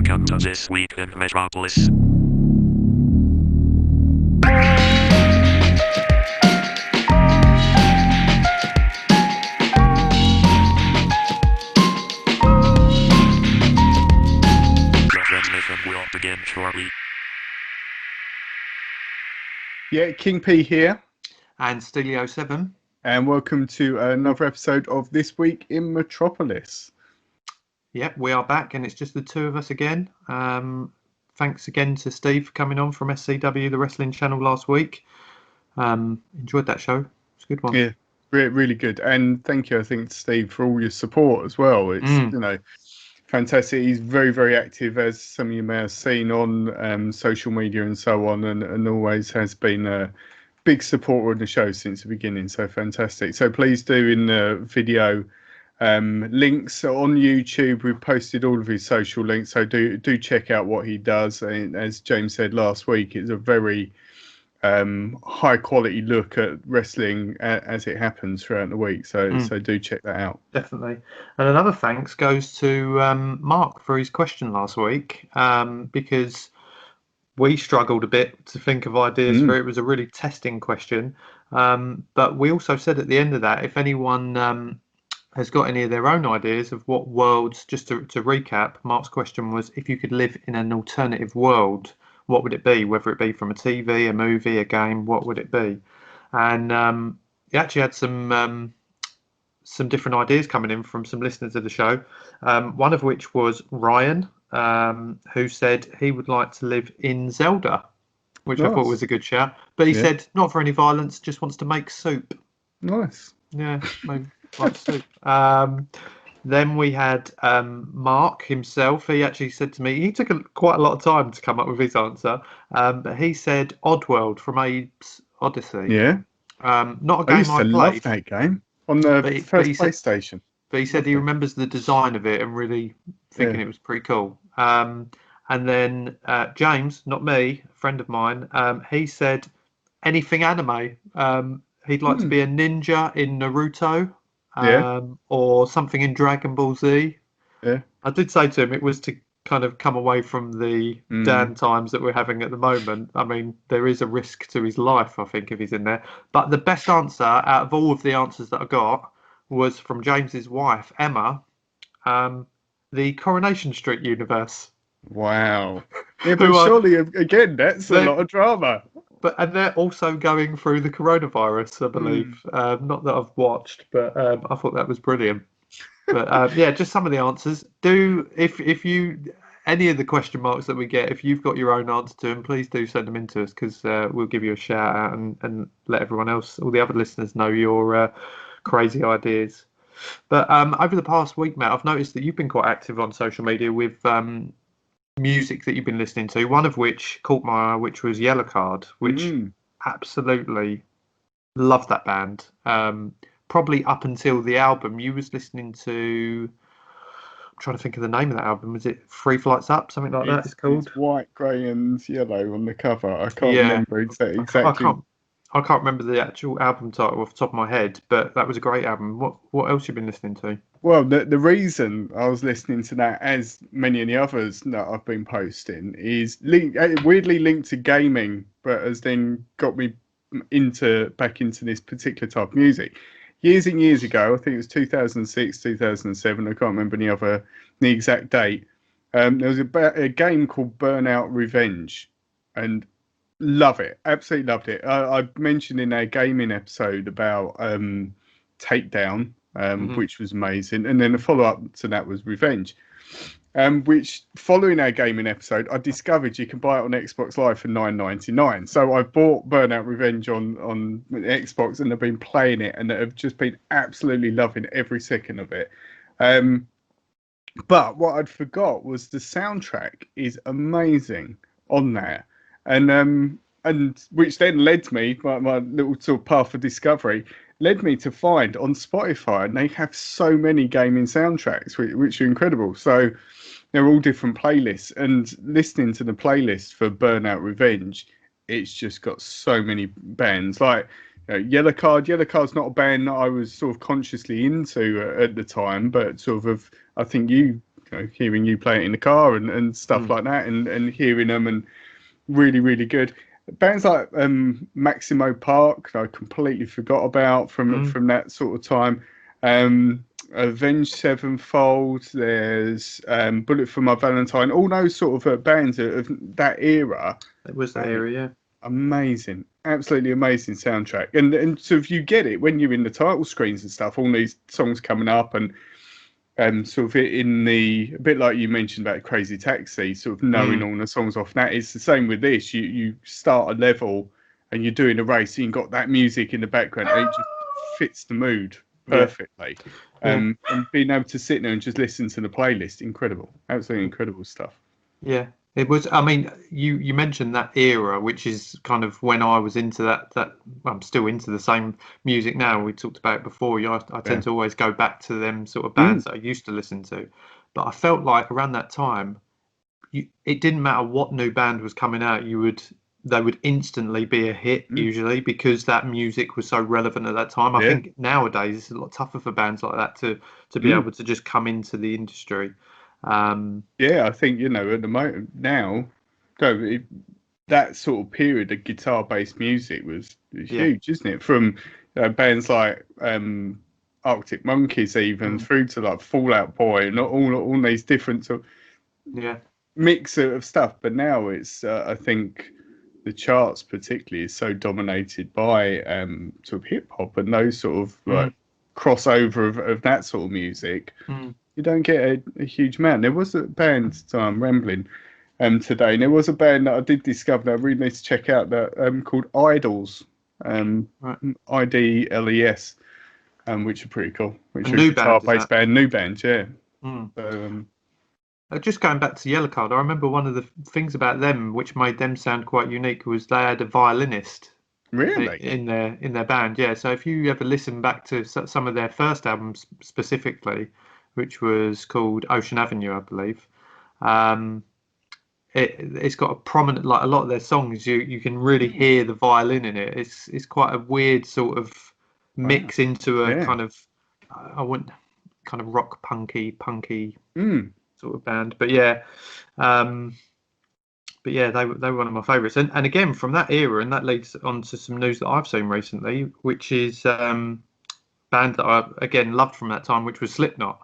Welcome to This Week in Metropolis. The transmission will begin shortly. Yeah, King P here, And Stelio7. and welcome to another episode of This Week in Metropolis. Yep, we are back, and it's just the two of us again. Thanks again to Steve for coming on from SCW, the wrestling channel, last week. Enjoyed that show. It's a good one. Yeah, really good. And thank you, I think, to Steve, for all your support as well. It's, fantastic. He's very active, as some of you may have seen on social media and so on, and always has been a big supporter of the show since the beginning. So fantastic. So please do, in the video links on YouTube, we've posted all of his social links, so do check out what he does. And as James said last week, it's a very high quality look at wrestling as it happens throughout the week, so do check that out. Definitely. And another thanks goes to Mark for his question last week, because we struggled a bit to think of ideas for it. It was a really testing question, but we also said at the end of that, if anyone has got any of their own ideas of what worlds, just to recap, Mark's question was, if you could live in an alternative world, what would it be? Whether it be from a TV, a movie, a game, what would it be? And he actually had some different ideas coming in from some listeners of the show, one of which was Ryan, who said he would like to live in Zelda, which I thought was a good shout. But he said not for any violence, just wants to make soup. Nice. Yeah, maybe like soup. Then we had Mark himself. He actually said to me, he took quite a lot of time to come up with his answer, but he said Oddworld from Abe's Odyssey. Yeah. Not a game I used to played. love that game on the first PlayStation. But he said he remembers the design of it and really thinking it was pretty cool. And then James, not me, a friend of mine, he said anything anime. He'd like to be a ninja in Naruto, or something in Dragon Ball Z. Yeah. I did say to him it was to kind of come away from the Dan times that we're having at the moment. I mean, there is a risk to his life, I think, if he's in there. But the best answer out of all of the answers that I got was from James's wife, Emma, the Coronation Street universe. Wow. Yeah, but surely, again, that's a lot of drama. And they're also going through the coronavirus, I believe. Not that I've watched, but I thought that was brilliant. But yeah, just some of the answers. If you any of the question marks that we get, if you've got your own answer to them, please do send them in to us, because we'll give you a shout out and let everyone else, all the other listeners, know your crazy ideas. But over the past week, Matt, I've noticed that you've been quite active on social media with music that you've been listening to, one of which caught my eye, which was Yellowcard, which absolutely loved that band. Probably up until the album, you was listening to, I'm trying to think of the name of that album, was it Three Flights Up, something like that it's called? It's white, grey and yellow on the cover. I can't remember exactly. I can't remember the actual album title off the top of my head, but that was a great album. What else you been listening to? Well, the reason I was listening to that, as many of the others that I've been posting, is weirdly linked to gaming, but has then got me back into this particular type of music. Years and years ago, I think it was 2006, 2007, I can't remember the exact date, there was a game called Burnout Revenge, and love it, absolutely loved it. I mentioned in our gaming episode about Takedown, which was amazing, and then the follow-up to that was Revenge, which, following our gaming episode, I discovered you can buy it on Xbox Live for $9.99. So I bought Burnout Revenge on Xbox, and I've been playing it, and have just been absolutely loving every second of it. But what I'd forgot was the soundtrack is amazing on there. And which then led me, my little sort of path of discovery, led me to find on Spotify, and they have so many gaming soundtracks, which are incredible. So they're all different playlists, and listening to the playlist for Burnout Revenge, it's just got so many bands. Like Yellowcard. Yellowcard's not a band that I was sort of consciously into at the time, but sort of I think you hearing you play it in the car and stuff like that, and hearing them, and really, really good. Bands like Maximo Park, I completely forgot about from that sort of time. Avenged Sevenfold, there's Bullet for My Valentine, all those sort of bands of that era. It was that era, yeah. Amazing, absolutely amazing soundtrack. And so if you get it when you're in the title screens and stuff, all these songs coming up, and sort of in a bit like you mentioned about Crazy Taxi, sort of knowing all the songs off that. It's the same with this. You start a level and you're doing a race, and you've got that music in the background, and it just fits the mood perfectly. And being able to sit there and just listen to the playlist, incredible, absolutely incredible stuff. Yeah, it was. I mean, you mentioned that era, which is kind of when I was into that I'm still into the same music now. We talked about it before. I tend to always go back to them sort of bands that I used to listen to. But I felt like around that time, it didn't matter what new band was coming out, they would instantly be a hit usually, because that music was so relevant at that time. I think nowadays it's a lot tougher for bands like that to be able to just come into the industry. I think at the moment now, that sort of period of guitar-based music was huge, isn't it? From bands like Arctic Monkeys, even through to like Fall Out Boy, and all these different sort of mix of stuff. But now it's I think the charts particularly is so dominated by sort of hip hop and those sort of like crossover of that sort of music. You don't get a huge amount. There was a band, so I'm rambling today, and there was a band that I did discover that I really need to check out, that called Idols, IDLES, which are pretty cool. Which A are new a guitar-based band, new band, yeah. So, just going back to Yellowcard, I remember one of the things about them which made them sound quite unique was they had a violinist. Really? In their band, yeah. So if you ever listen back to some of their first albums specifically, which was called Ocean Avenue, I believe, it's got a prominent, like a lot of their songs, you can really hear the violin in it. It's quite a weird sort of mix into a kind of, I wouldn't, kind of rock punky sort of band. But yeah, they were one of my favourites. And again, from that era, and that leads on to some news that I've seen recently, which is band that I again loved from that time, which was Slipknot.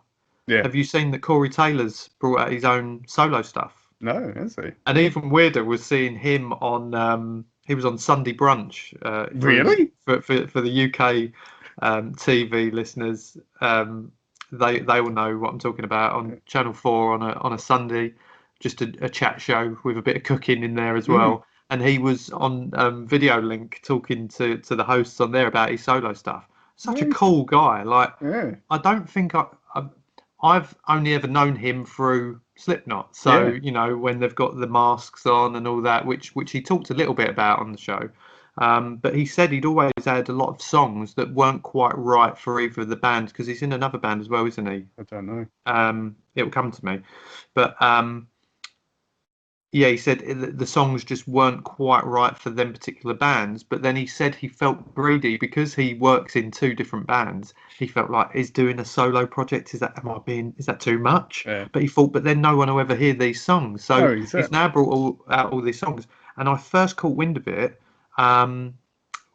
Yeah. Have you seen that Corey Taylor's brought out his own solo stuff? No, has he? And even weirder was seeing him on he was on Sunday Brunch. Really? For the UK TV listeners, they will know what I'm talking about, on Channel 4 on a Sunday, just a chat show with a bit of cooking in there as well. And he was on Video Link talking to the hosts on there about his solo stuff. Such a cool guy. Like, I don't think I've only ever known him through Slipknot. So, when they've got the masks on and all that, which he talked a little bit about on the show. But he said he'd always had a lot of songs that weren't quite right for either of the bands, because he's in another band as well, isn't he? I don't know. It will come to me. But he said the songs just weren't quite right for them particular bands. But then he said he felt greedy because he works in two different bands. He felt like, is doing a solo project, is that too much? Yeah. But he thought, but then no one will ever hear these songs. So exactly. he's now brought out all these songs. And I first caught wind of it,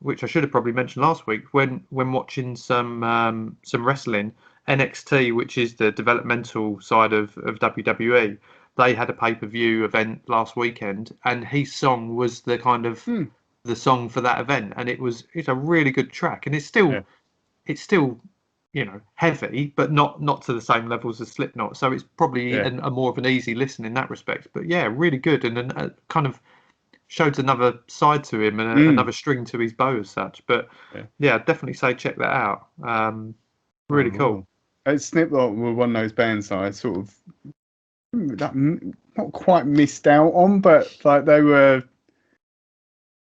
which I should have probably mentioned last week, when watching some wrestling. NXT, which is the developmental side of WWE, they had a pay-per-view event last weekend, and his song was the kind of the song for that event, and it's a really good track, and it's still heavy, but not to the same levels as Slipknot, so it's probably a more of an easy listen in that respect. But yeah, really good, and kind of showed another side to him and another string to his bow as such. But yeah, definitely say check that out. Really cool. Slipknot were one of those bands that I sort of not quite missed out on, but like they were,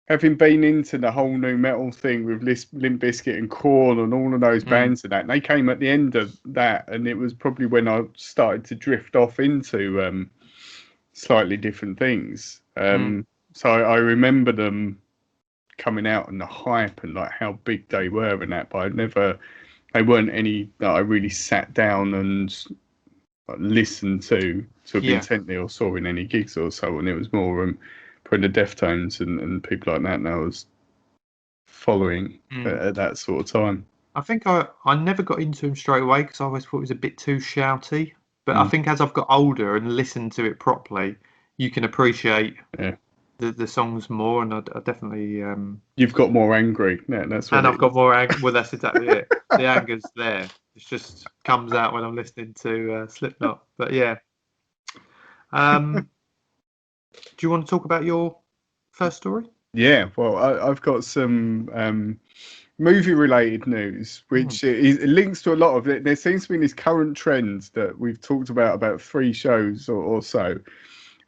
having been into the whole new metal thing with Limp Bizkit and Korn and all of those bands and they came at the end of that, and it was probably when I started to drift off into slightly different things. So I remember them coming out and the hype and like how big they were and that, but they weren't any that I really sat down and like, listened to sort of Yeah. intently or saw in any gigs or so on. It was more probably the Deftones and people like that. And I was following at that sort of time. I think I never got into him straight away because I always thought it was a bit too shouty. But I think as I've got older and listened to it properly, you can appreciate the songs more. And I definitely you've got more angry. Yeah, that's what. And I've got more anger. Well, that's exactly it. The anger's there. It just comes out when I'm listening to Slipknot. But yeah. Do you want to talk about your first story? Yeah, well, I've got some movie-related news, which it links to a lot of it. There seems to be this current trend that we've talked about 3 shows or so,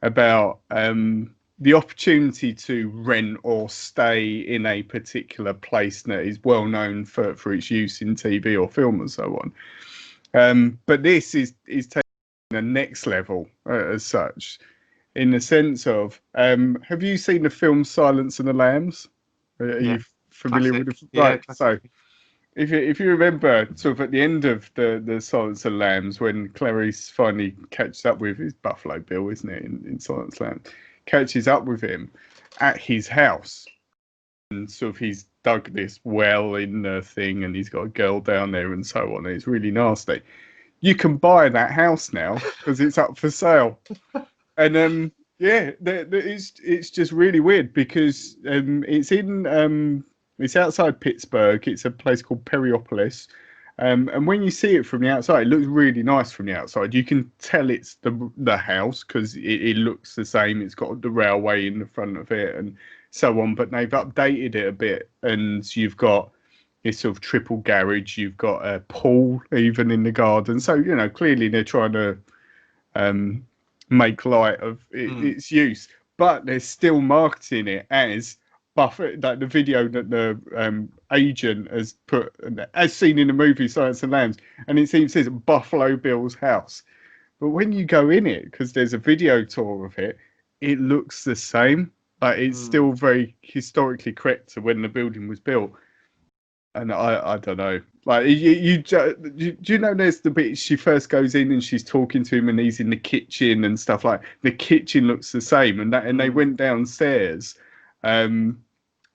about the opportunity to rent or stay in a particular place that is well known for its use in TV or film and so on. But this is taking the next level as such. In the sense of, have you seen the film Silence of the Lambs? Are you familiar with it? Right. So, if you remember, sort of at the end of the Silence of the Lambs, when Clarice finally catches up with his Buffalo Bill, isn't it, in Silence of the Lambs, catches up with him at his house, and sort of he's dug this well in the thing, and he's got a girl down there and so on. And it's really nasty. You can buy that house now because it's up for sale. And it's just really weird because it's outside Pittsburgh. It's a place called Perryopolis, and when you see it from the outside, it looks really nice from the outside. You can tell it's the house because it looks the same. It's got the railway in the front of it and so on. But they've updated it a bit, and you've got this sort of triple garage. You've got a pool even in the garden. So clearly they're trying to make light of its use, but they're still marketing it as Buffett, like the video that the agent has put, as seen in the movie Silence of the Lambs, and it says Buffalo Bill's house. But when you go in it, because there's a video tour of it, it looks the same. Like it's still very historically correct to when the building was built. And I don't know. Like do you know there's the bit she first goes in and she's talking to him and he's in the kitchen and stuff like the kitchen looks the same and they went downstairs in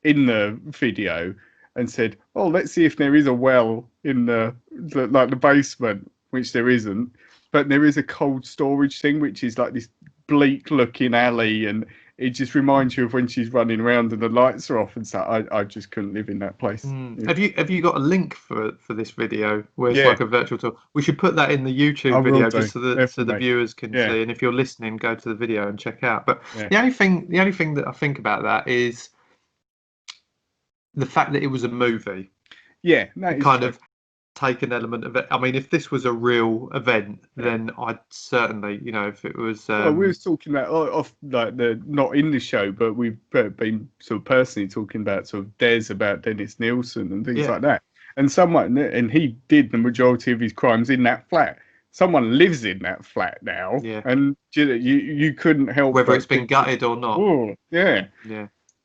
the video and said, oh, let's see if there is a well in the basement, which there isn't, but there is a cold storage thing which is like this bleak looking alley, and it just reminds you of when she's running around and the lights are off and stuff. I just couldn't live in that place. Have you got a link for this video where it's like a virtual tour? We should put that in the YouTube video just so the viewers can see. And if you're listening, go to the video and check out. But the only thing that I think about that is the fact that it was a movie. Yeah, no, kind of take an element of it. I mean, if this was a real event, then I'd certainly, if it was. Well, we were talking about off like not in the show, but we've been sort of personally talking about sort of about Dennis Nielsen and things like that. And he did the majority of his crimes in that flat. Someone lives in that flat now, and you couldn't help whether it's been gutted or not. Oh, yeah,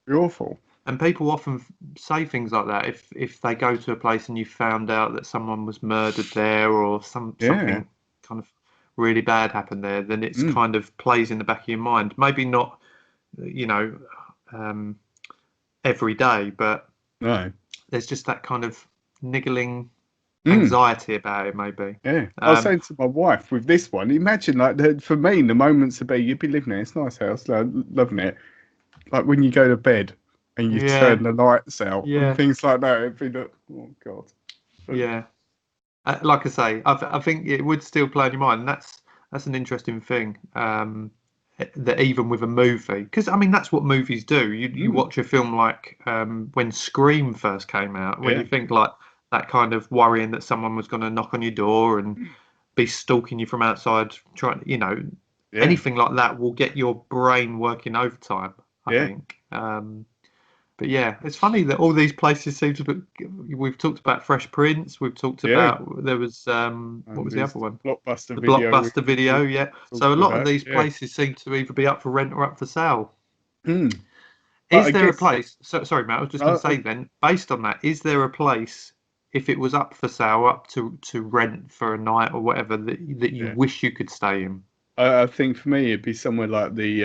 awful. And people often say things like that if they go to a place and you found out that someone was murdered there or something kind of really bad happened there, then it's kind of plays in the back of your mind. Maybe not, every day, but there's just that kind of niggling anxiety about it, maybe. Yeah, I was saying to my wife with this one, imagine like for me, the moments to be, you'd be living there, it's a nice house, loving it. Like when you go to bed and you turn the lights out and things like that, it'd be like, oh God. Yeah. Like I say, I think it would still play in your mind. And that's an interesting thing. That even with a movie, because I mean that's what movies do. You watch a film like when Scream first came out, when you think like that kind of worrying that someone was going to knock on your door and be stalking you from outside, trying, anything like that will get your brain working overtime. I think. But yeah, it's funny that all these places seem to be. We've talked about Fresh Prince. We've talked about there was what was the other one? Blockbuster Video. Yeah. So a lot of these places seem to either be up for rent or up for sale. Is there a place? So sorry, Matt. I was just going to say then, based on that, is there a place if it was up for sale, up to rent for a night or whatever, that you wish you could stay in? I think for me, it'd be somewhere like the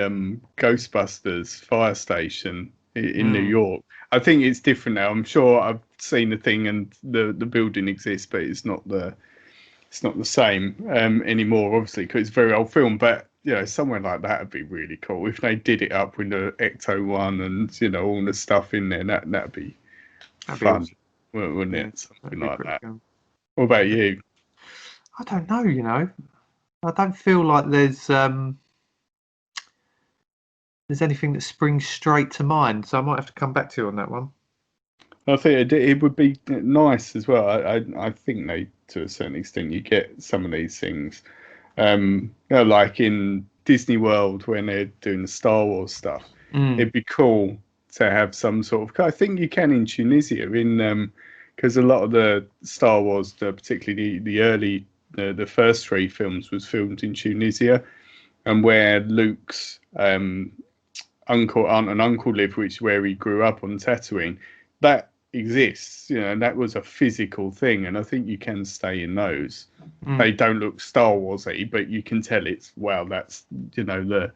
Ghostbusters fire station in New York. I think it's different now. I'm sure I've seen the thing and the building exists, but it's not the same anymore, obviously, because it's a very old film. But somewhere like that would be really cool if they did it up with the Ecto-1 and all the stuff in there. That'd be fun, Awesome. wouldn't Yeah, it? Something like that. Cool. What about you? I don't know. I don't feel like there's anything that springs straight to mind, so I might have to come back to you on that one. I think it would be nice as well. I think to a certain extent, you get some of these things, like in Disney World when they're doing the Star Wars stuff. It'd be cool to have some sort of. I think you can in Tunisia, because a lot of the Star Wars, particularly the early, the first 3 films, was filmed in Tunisia, and where Luke's aunt and uncle live, which is where he grew up on Tatooine. That exists, and that was a physical thing, and I think you can stay in those. They don't look Star Wars-y, but you can tell that's the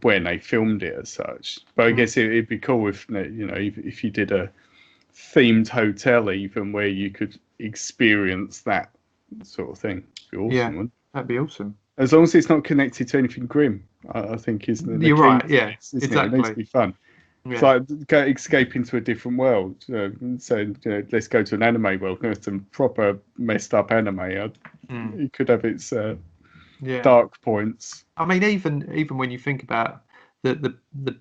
when they filmed it as such. But I guess it'd be cool if you did a themed hotel even where you could experience that sort of thing. It'd be awesome, wouldn't it? That'd be awesome. As long as it's not connected to anything grim, I think is the You're key right. to Yeah, this, exactly. It needs to be fun. Yeah. It's like escape into a different world. So let's go to an anime world. There's some proper messed up anime. It could have its dark points. I mean, even when you think about the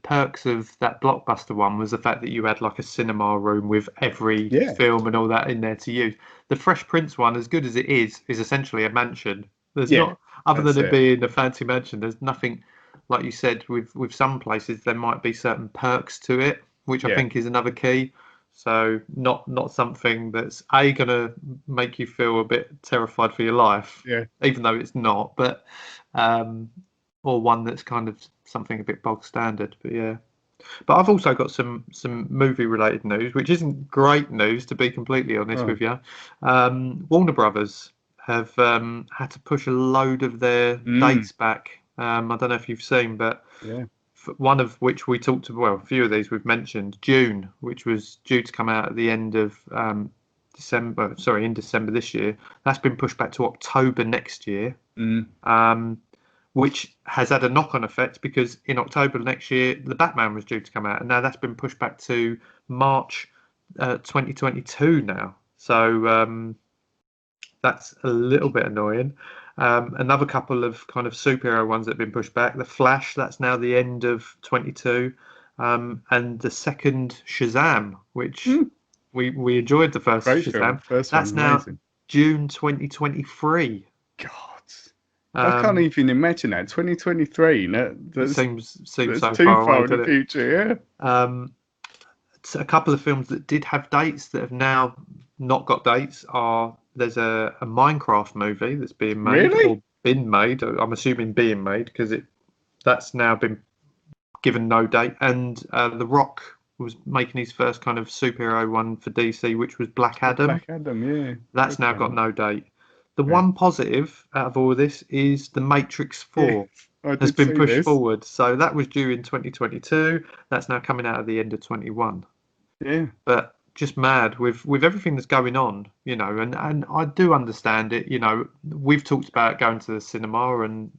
perks of that Blockbuster one was the fact that you had like a cinema room with every film and all that in there to use. The Fresh Prince one, as good as it is essentially a mansion. There's not, other than it being a fancy mansion, there's nothing, like you said, with some places there might be certain perks to it, which I think is another key. So not something that's gonna make you feel a bit terrified for your life, even though it's not, but or one that's kind of something a bit bog standard. But I've also got some movie related news, which isn't great news, to be completely honest with you. Warner Brothers have had to push a load of their dates back. I don't know if you've seen, but one of which we talked about, a few of these we've mentioned, June, which was due to come out at the end of in December this year. That's been pushed back to October next year, which has had a knock-on effect because in October next year, The Batman was due to come out, and now that's been pushed back to March 2022 now. So that's a little bit annoying. Another couple of kind of superhero ones that have been pushed back. The Flash, that's now the end of 22. And the second Shazam, which we enjoyed the first Great Shazam. Film. That's now June 2023. God. I can't even imagine that. 2023. That seems so too far away, in the future, a couple of films that did have dates that have now not got dates are there's a Minecraft movie that's being made or been made. I'm assuming being made because that's now been given no date. And The Rock was making his first kind of superhero one for DC, which was Black Adam. Black Adam, That's now got no date. The one positive out of all of this is The Matrix 4 has been pushed forward. So that was due in 2022. That's now coming out at the end of 21. Yeah. But just mad with everything that's going on, and I do understand it. We've talked about going to the cinema, and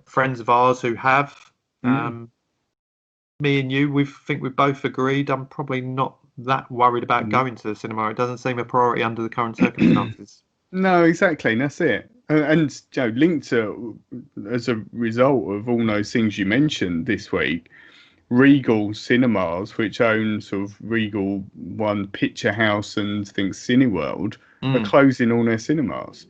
friends of ours who have. Me and you, we both agreed. I'm probably not that worried about going to the cinema. It doesn't seem a priority under the current circumstances. No, exactly, and that's it. And linked to, as a result of all those things you mentioned this week, Regal Cinemas, which own sort of Regal One Picture House and Cineworld, are closing all their cinemas,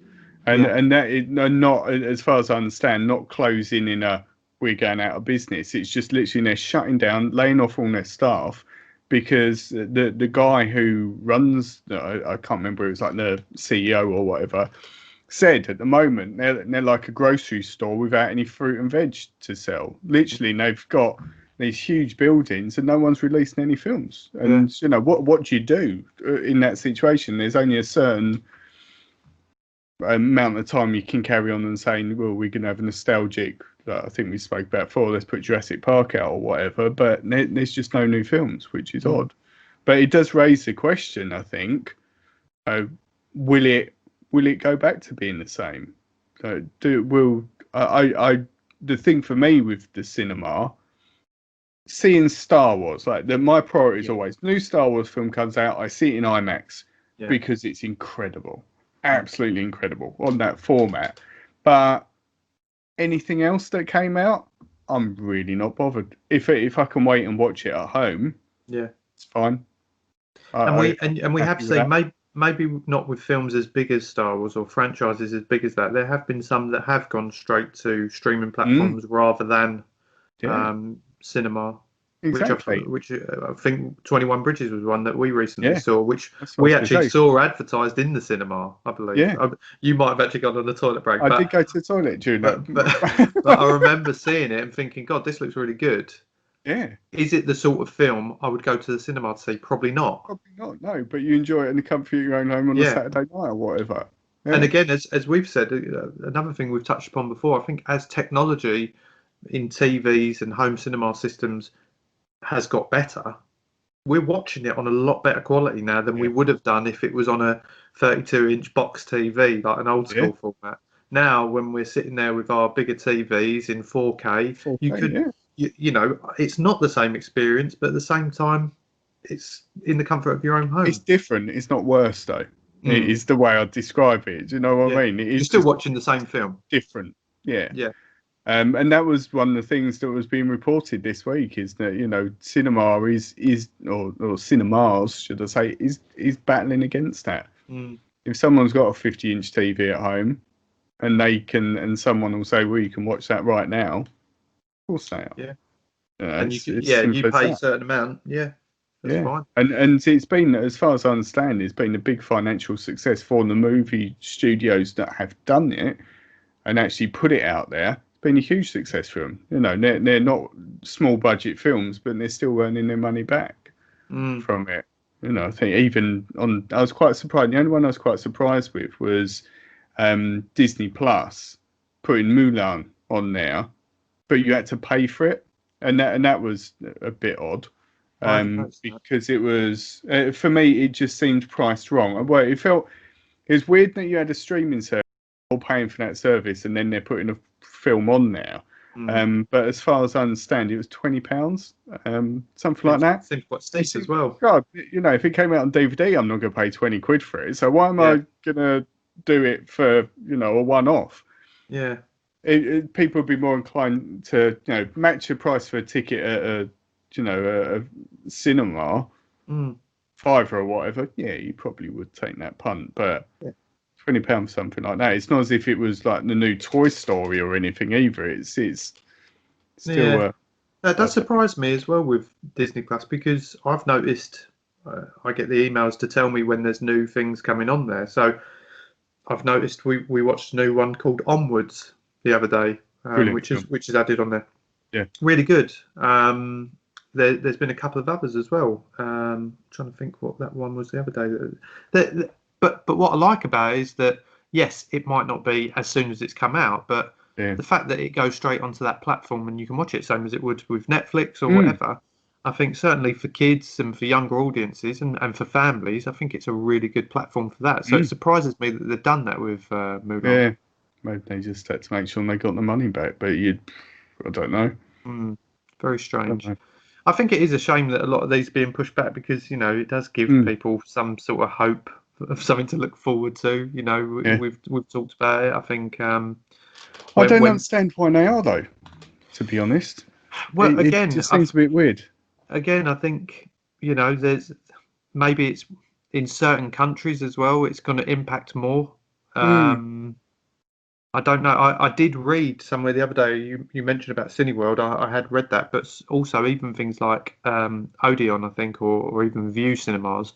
and that is not, as far as I understand, not closing in a we're going out of business. It's just literally they're shutting down, laying off all their staff. Because the guy who runs, I can't remember, it was like the CEO or whatever, said at the moment they're like a grocery store without any fruit and veg to sell. Literally, they've got these huge buildings, and no one's releasing any films. And you know what do you do in that situation? There's only a certain amount of time you can carry on and saying, well, we're going to have a nostalgic, I think we spoke about before, let's put Jurassic Park out or whatever, but there's just no new films, which is odd. But it does raise the question, I think, will it go back to being the same? The thing for me with the cinema, seeing Star Wars, my priority is always, new Star Wars film comes out, I see it in IMAX because it's incredible. Absolutely incredible on that format. But anything else that came out, I'm really not bothered. If I can wait and watch it at home, it's fine. And we have to say, maybe not with films as big as Star Wars or franchises as big as that. There have been some that have gone straight to streaming platforms rather than cinema. Exactly. Which I think 21 Bridges was one that we recently saw, which we actually saw advertised in the cinema, I believe. Yeah. You might have actually gone on the toilet break. I did go to the toilet during that. But I remember seeing it and thinking, God, this looks really good. Yeah. Is it the sort of film I would go to the cinema to see? Probably not. Probably not, no. But you enjoy it in the comfort of your own home on a Saturday night or whatever. Yeah. And again, as we've said, another thing we've touched upon before, I think as technology in TVs and home cinema systems has got better, we're watching it on a lot better quality now than we would have done if it was on a 32-inch box TV, like an old school format. Now, when we're sitting there with our bigger TVs in 4K, you could, you know, it's not the same experience, but at the same time, it's in the comfort of your own home. It's different. It's not worse, though. It is the way I'd describe it. Do you know what I mean? You're still watching the same film. Different. Yeah. Yeah. And that was one of the things that was being reported this week, is that, you know, cinema or cinemas, should I say, is battling against that. If someone's got a 50-inch TV at home and someone will say, well, you can watch that right now, of course they are. Yeah. And you pay a certain amount. Yeah. That's fine. And it's been, as far as I understand, it's been a big financial success for the movie studios that have done it and actually put it out there. Been a huge success for them. You know, they're not small budget films, but they're still earning their money back from it. You know, I think I was quite surprised. The only one I was quite surprised with was Disney Plus putting Mulan on there, but you had to pay for it, and that was a bit odd. Because it was for me, it just seemed priced wrong. Well, it was weird that you had a streaming service all paying for that service, and then they're putting a film on there. But as far as I understand, it was £20, something like that. Seems quite steep as well. God, you know, if it came out on DVD, I'm not going to pay 20 quid for it. So why am I going to do it for, you know, a one-off? Yeah. People would be more inclined to, you know, match the price for a ticket at a cinema, £5 or whatever. Yeah, you probably would take that punt, but £20 something like that. It's not as if it was like the new Toy Story or anything either. It's still. That does surprise me as well with Disney Plus, because I've noticed I get the emails to tell me when there's new things coming on there. So I've noticed we watched a new one called Onwards the other day, which is added on there. Yeah, really good. There's been a couple of others as well. Trying to think what that one was the other day. But what I like about it is that, yes, it might not be as soon as it's come out, but the fact that it goes straight onto that platform and you can watch it same as it would with Netflix or whatever, I think certainly for kids and for younger audiences and for families, I think it's a really good platform for that. So it surprises me that they've done that with Mulan. Yeah, maybe they just had to make sure they got the money back, but I don't know. Very strange. I think it is a shame that a lot of these are being pushed back, because, you know, it does give people some sort of hope of something to look forward to. You know, we've talked about it. I think I don't understand why they are, though, to be honest. Well, it just seems a bit weird. Again, I think, you know, maybe it's in certain countries as well, it's going to impact more. I don't know. I did read somewhere the other day, you mentioned about Cineworld. I had read that, but also even things like Odeon, I think, or even View Cinemas,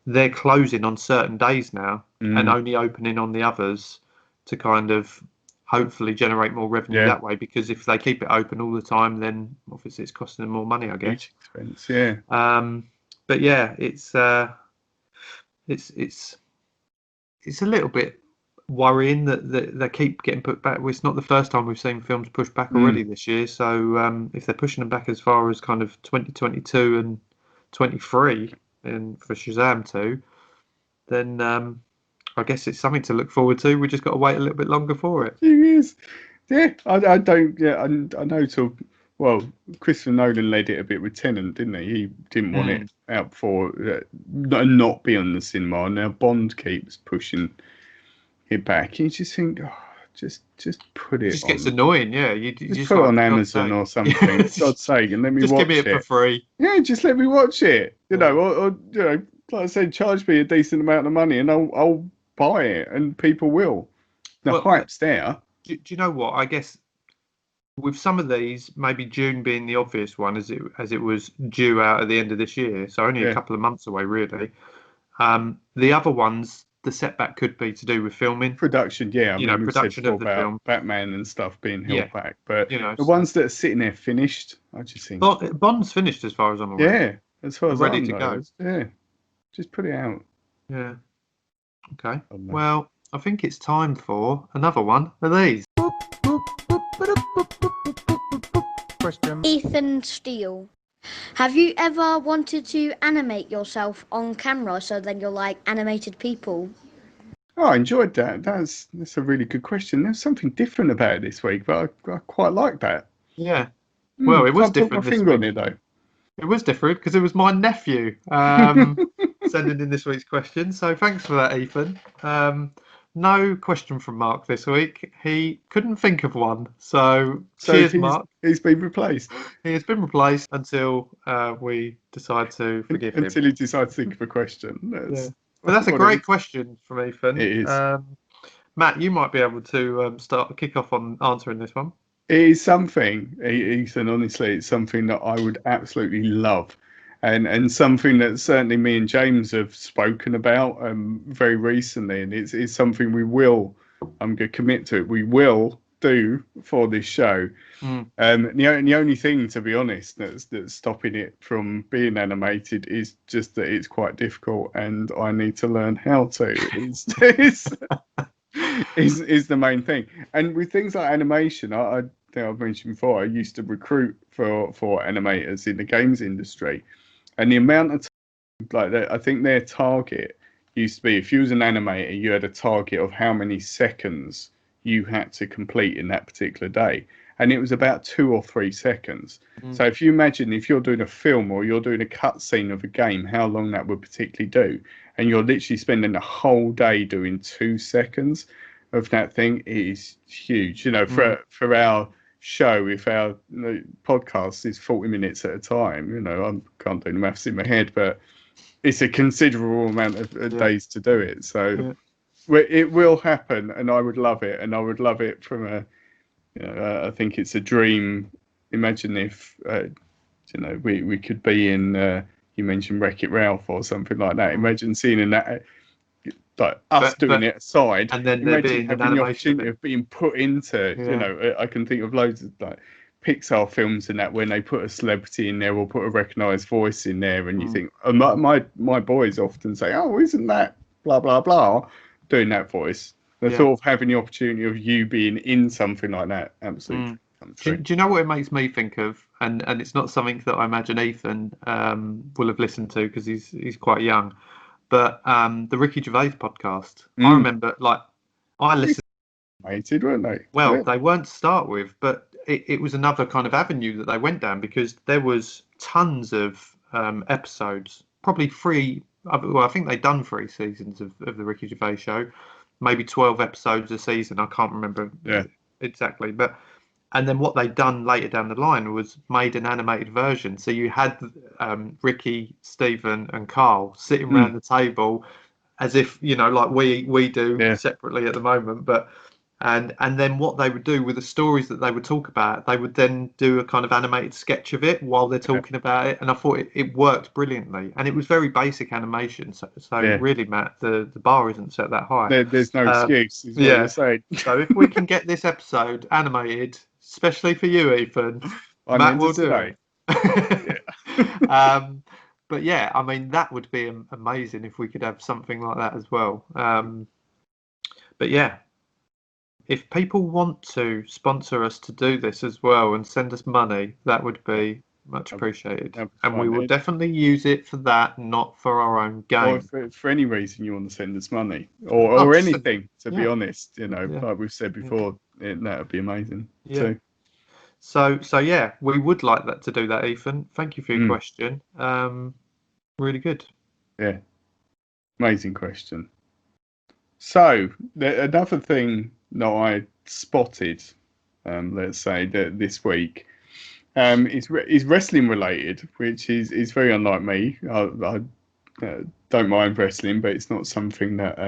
they're closing on certain days now and only opening on the others to kind of hopefully generate more revenue that way, because if they keep it open all the time, then obviously it's costing them more money, I guess. Huge expense, yeah. But yeah, it's a little bit worrying that they keep getting put back. Well, it's not the first time we've seen films pushed back already this year. So if they're pushing them back as far as kind of 2022 and 23 and for Shazam 2, then I guess it's something to look forward to. We just got to wait a little bit longer for it. It is. Yeah, I don't. Yeah, I know. Well, Christopher Nolan led it a bit with Tenet, didn't he? He didn't want it out before not be on the cinema. Now Bond keeps pushing it back. You just think, just put it. It just gets annoying, yeah. You just put it on Amazon or something. For God's sake, and let me just watch give me it for free. Yeah, just let me watch it. You know, or you know, like I said, charge me a decent amount of money, and I'll buy it, and people will. The hype's there. Do you know what? I guess with some of these, maybe June being the obvious one, as it was due out at the end of this year, so only a couple of months away, really. The other ones, the setback could be to do with filming, production. Yeah, I mean, production of the film, Batman and stuff being held back, but the so ones that are sitting there finished, I just think Bond's finished as far as I'm aware. Yeah, as far as ready I'm to go. Yeah, just put it out. Yeah. Okay. Well, I think it's time for another one of these. Ethan Steele. Have you ever wanted to animate yourself on camera so then you're like animated people? Oh, I enjoyed that. That's a really good question. There's something different about it this week, but I quite like that. Yeah. Well, it was Can't different put my this finger week. on it though. It was different because it was my nephew sending in this week's question. So thanks for that, Ethan. No question from Mark this week. He couldn't think of one. So cheers, Mark. He's been replaced. He has been replaced until we decide to forgive him. Until he decides to think of a question. Well, that's a great question from Ethan. It is. Matt, you might be able to kick off on answering this one. It is something, Ethan, honestly, it's something that I would absolutely love. And something that certainly me and James have spoken about very recently. And it's something I'm going to commit to it, we will do for this show. The only thing, to be honest, that's stopping it from being animated is just that it's quite difficult and I need to learn how to. Is the main thing. And with things like animation, I think I've mentioned before, I used to recruit for animators in the games industry, and the amount of time, like that, I think their target used to be, if you was an animator, you had a target of how many seconds you had to complete in that particular day, and it was about 2 or 3 seconds. So if you imagine if you're doing a film or you're doing a cutscene of a game, how long that would particularly do, and you're literally spending a whole day doing 2 seconds of that thing, it is huge. You know, for our show, if our podcast is 40 minutes at a time, you know, I can't do the maths in my head, but it's a considerable amount of days to do it. So it will happen, and I would love it. And I would love it from a, you know, I think it's a dream. Imagine if, you know, we could be in, you mentioned Wreck-It Ralph or something like that. Imagine seeing in that, like us doing it aside, and then imagine having the opportunity of being put into, you know, I can think of loads of like Pixar films and that when they put a celebrity in there or put a recognised voice in there, and you think, my boys often say, oh, isn't that blah blah blah, doing that voice. The thought of having the opportunity of you being in something like that, absolutely. Do you know what it makes me think of? And it's not something that I imagine Ethan will have listened to because he's quite young. But the Ricky Gervais podcast, I remember, like, I listened. Weren't they? Well, they weren't to start with, but it was another kind of avenue that they went down because there was tons of episodes, probably 3. Well, I think they'd done 3 seasons of the Ricky Gervais show, maybe 12 episodes a season. I can't remember exactly, but. And then what they'd done later down the line was made an animated version. So you had Ricky, Stephen, and Carl sitting around the table as if, you know, like we do separately at the moment. But And then what they would do with the stories that they would talk about, they would then do a kind of animated sketch of it while they're talking about it. And I thought it worked brilliantly. And it was very basic animation. So Yeah. really, Matt, the bar isn't set that high. There's no excuse, is what yeah. you're saying. So if we can get this episode animated, especially for you, Ethan, Matt will do it. But yeah, I mean, that would be amazing if we could have something like that as well. But yeah, if people want to sponsor us to do this as well and send us money, that would be much appreciated. And we will definitely use it for that, not for our own game. Or for any reason you want to send us money, or anything, to be honest, like we've said before, that would be amazing. Yeah. So yeah, we would like that to do that, Ethan. Thank you for your question. Really good. Yeah. Amazing question. So another thing that I spotted, let's say that this week, is wrestling related, which is very unlike me. I don't mind wrestling, but it's not something that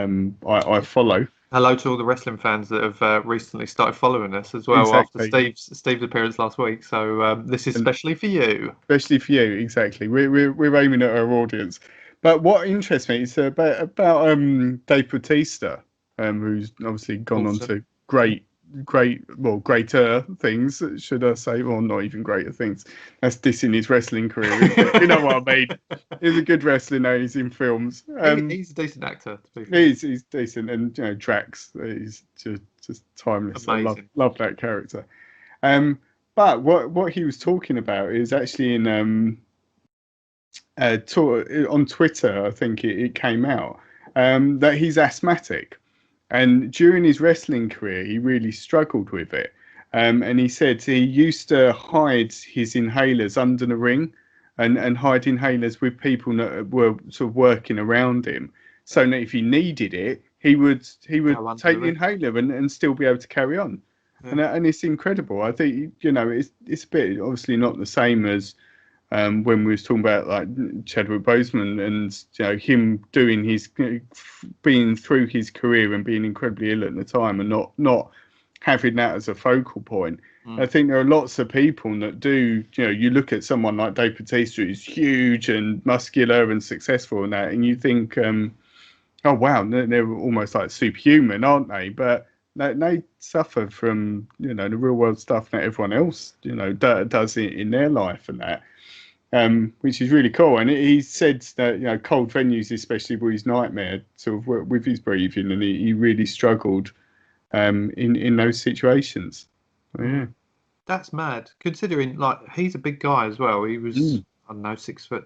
I follow. Hello to all the wrestling fans that have recently started following us as well after Steve's appearance last week. So this is especially for you. Especially for you, exactly. We're aiming at our audience. But what interests me is about Dave Bautista, who's obviously gone on to greater things, should I say, or not even greater things. That's dissing his wrestling career, isn't it? You know what I mean? He's a good wrestler now. He's in films. He's a decent actor. To be fair. He's decent, and Drax, he's just timeless. Amazing. I love that character. But what he was talking about is actually in on Twitter, I think it came out, that he's asthmatic. And during his wrestling career, he really struggled with it. And he said he used to hide his inhalers under the ring and hide inhalers with people that were sort of working around him. So that if he needed it, he would take the inhaler and still be able to carry on. Yeah. And it's incredible. I think, it's a bit obviously not the same as when we was talking about like Chadwick Boseman and him doing being through his career and being incredibly ill at the time and not having that as a focal point. I think there are lots of people that do. You look at someone like Dave Bautista, who's huge and muscular and successful and that, and you think, oh wow, they're almost like superhuman, aren't they? But they suffer from the real world stuff that everyone else does in their life and that. Which is really cool. And he said that cold venues especially were his nightmare sort of with his breathing, and he really struggled in those situations. Yeah, that's mad. Considering like he's a big guy as well. He was I don't know 6'1",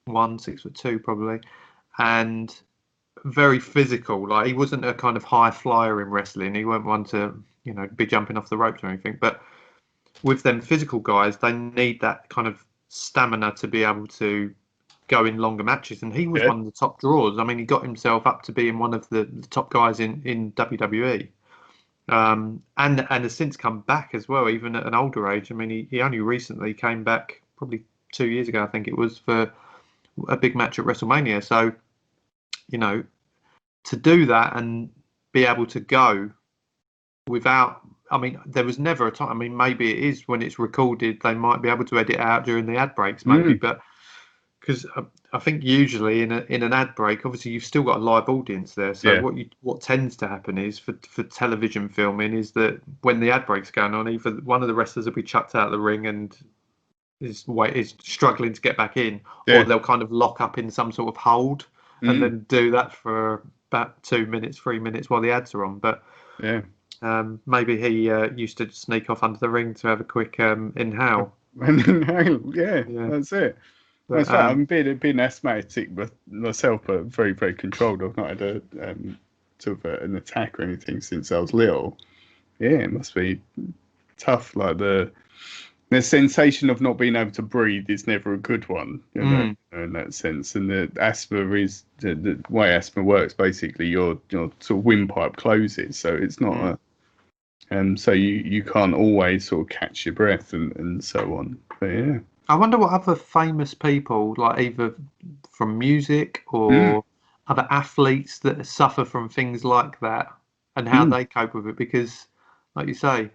6'2" probably, and very physical. Like he wasn't a kind of high flyer in wrestling. He wasn't one to be jumping off the ropes or anything. But with them physical guys, they need that kind of stamina to be able to go in longer matches, and he was one of the top draws. I mean, he got himself up to being one of the top guys in WWE, and has since come back as well, even at an older age. I mean, he only recently came back, probably 2 years ago, I think it was, for a big match at WrestleMania. So, to do that and be able to go without. I mean, there was never a time. I mean, maybe it is when it's recorded. They might be able to edit out during the ad breaks, maybe. But because I think usually in an ad break, obviously you've still got a live audience there. So what tends to happen is for television filming is that when the ad break's going on, either one of the wrestlers will be chucked out of the ring and is struggling to get back in, or they'll kind of lock up in some sort of hold and then do that for about 2 minutes, 3 minutes while the ads are on. But maybe he used to sneak off under the ring to have a quick inhale. That's it. But, that's right. I'm being asthmatic myself, but very, very controlled. I've not had an attack or anything since I was little. Yeah, it must be tough. Like the sensation of not being able to breathe is never a good one, in that sense. And the asthma is the way asthma works. Basically, your sort of windpipe closes, so it's not so you can't always sort of catch your breath and so on. But yeah, I wonder what other famous people, like either from music or other athletes that suffer from things like that, and how they cope with it. Because like you say.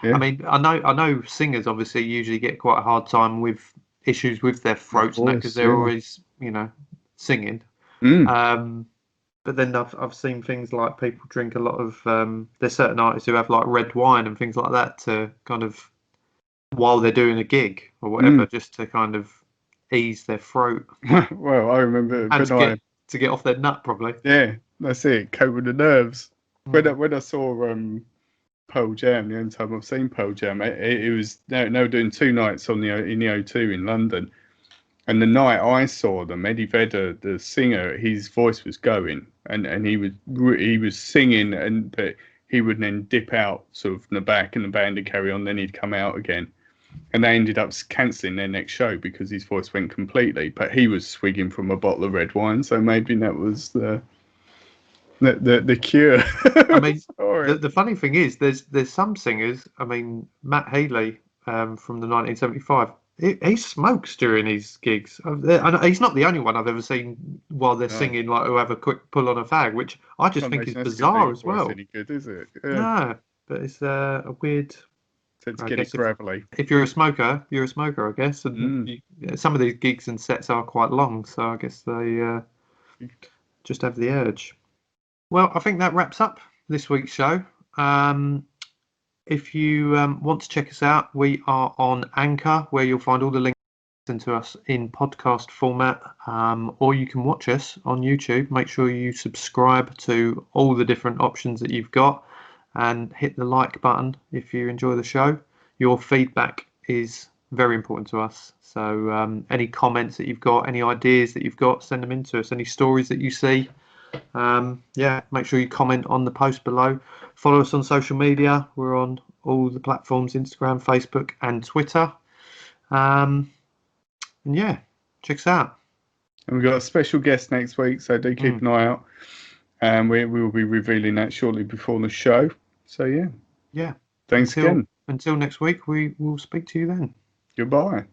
Yeah. I mean, I know singers obviously usually get quite a hard time with issues with their throats and that because voice, they're yeah. always, singing. Mm. But then I've seen things like people drink a lot of there's certain artists who have like red wine and things like that to kind of while they're doing a gig or whatever, just to kind of ease their throat Well, I remember and when to get off their nut probably. yeah, that's it, cope with the nerves. Mm. When I saw Pearl Jam, the only time I've seen Pearl Jam, it was they were doing 2 nights in the O2 in London, and the night I saw them, Eddie Vedder, the singer, his voice was going, and he was singing, but he would then dip out sort of in the back, and the band would carry on, then he'd come out again, and they ended up cancelling their next show because his voice went completely. But he was swigging from a bottle of red wine, so maybe that was the cure. I mean, Sorry. the funny thing is, there's some singers. I mean, Matt Healy from the 1975, he smokes during his gigs. He's not the only one I've ever seen while they're singing, like who have a quick pull on a fag, which I just think is bizarre as well. Any good, is it? Yeah. No, but it's a weird. Tend to I get it guess gravelly. if you're a smoker, you're a smoker, I guess. And some of these gigs and sets are quite long, so I guess they just have the urge. Well, I think that wraps up this week's show. If you want to check us out, we are on Anchor, where you'll find all the links to us in podcast format, or you can watch us on YouTube. Make sure you subscribe to all the different options that you've got and hit the like button if you enjoy the show. Your feedback is very important to us. So any comments that you've got, any ideas that you've got, send them in to us. Any stories that you see, make sure you comment on the post below. Follow us on social media. We're on all the platforms: Instagram, Facebook, and Twitter. And yeah, check us out. And we've got a special guest next week, so do keep an eye out. And we will be revealing that shortly before the show. So yeah. Yeah. Thanks again. Until next week, we will speak to you then. Goodbye.